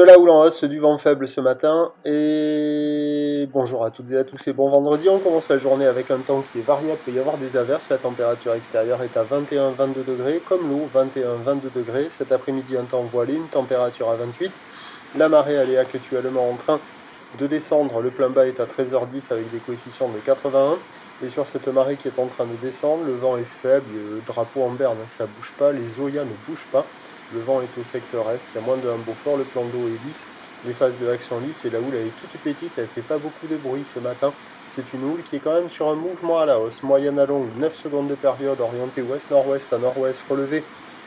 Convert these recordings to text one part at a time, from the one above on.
De la houle en hausse, du vent faible ce matin et bonjour à toutes et à tous et bon vendredi. On commence la journée avec un temps qui est variable, il peut y avoir des averses. La température extérieure est à 21-22 degrés, comme l'eau, 21-22 degrés. Cet après-midi, un temps voilé, une température à 28. La marée, elle est actuellement en train de descendre. Le plein bas est à 13h10 avec des coefficients de 81. Et sur cette marée qui est en train de descendre, le vent est faible, le drapeau en berne, ça bouge pas, les zoyas ne bougent pas. Le vent est au secteur est, il y a moins de 1 Beaufort, le plan d'eau est lisse, les phases de l'axe sont lisses et la houle elle est toute petite, elle fait pas beaucoup de bruit ce matin. C'est une houle qui est quand même sur un mouvement à la hausse, moyenne à longue, 9 secondes de période, orientée ouest-nord-ouest à nord-ouest, relevée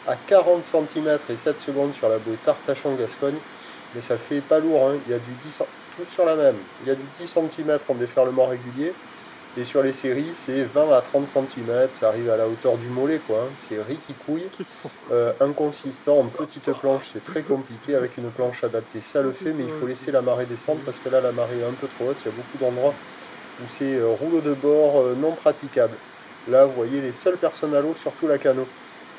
à 40 cm et 7 secondes sur la bouée Tartachon-Gascogne. Mais ça fait pas lourd, hein. Il y a du 10 tout sur la même. Il y a du 10 cm en déferlement régulier. Et sur les séries, c'est 20 à 30 cm, ça arrive à la hauteur du mollet, quoi. Hein. C'est riz qui couille. Inconsistant, en petite planche, c'est très compliqué. Avec une planche adaptée, ça le fait, mais il faut laisser la marée descendre parce que là, la marée est un peu trop haute. Il y a beaucoup d'endroits où c'est rouleau de bord non praticable. Là, vous voyez les seules personnes à l'eau, surtout la canot.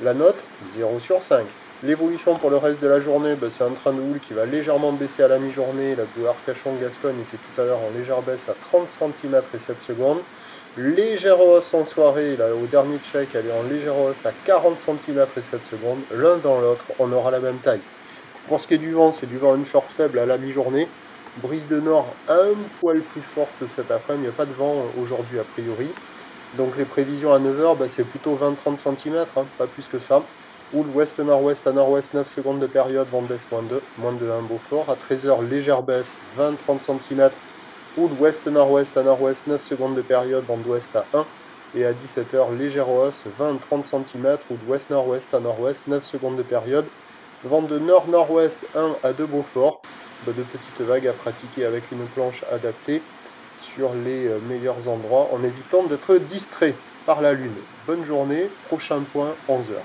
La note, 0 sur 5. L'évolution pour le reste de la journée, c'est un train de houle qui va légèrement baisser à la mi-journée. La bouée Arcachon-Gascogne était tout à l'heure en légère baisse à 30 cm et 7 secondes. Légère hausse en soirée, là, au dernier check, elle est en légère hausse à 40 cm et 7 secondes. L'un dans l'autre, on aura la même taille. Pour ce qui est du vent, c'est du vent onshore faible à la mi-journée. Brise de nord un poil plus forte cet après-midi, il n'y a pas de vent aujourd'hui a priori. Donc les prévisions à 9h, c'est plutôt 20-30 cm, hein, pas plus que ça. Houle ouest-nord-ouest à nord-ouest, 9 secondes de période, vent d'est moins de 1 Beaufort. À 13h, légère baisse, 20-30 cm. Houle ouest-nord-ouest à nord-ouest, 9 secondes de période, vent d'ouest à 1. Et à 17h, légère hausse, 20-30 cm. Houle ouest-nord-ouest à nord-ouest, 9 secondes de période. Vent de nord-nord-ouest 1 à 2 Beaufort. De petites vagues à pratiquer avec une planche adaptée sur les meilleurs endroits en évitant d'être distrait par la lune. Bonne journée, prochain point 11h.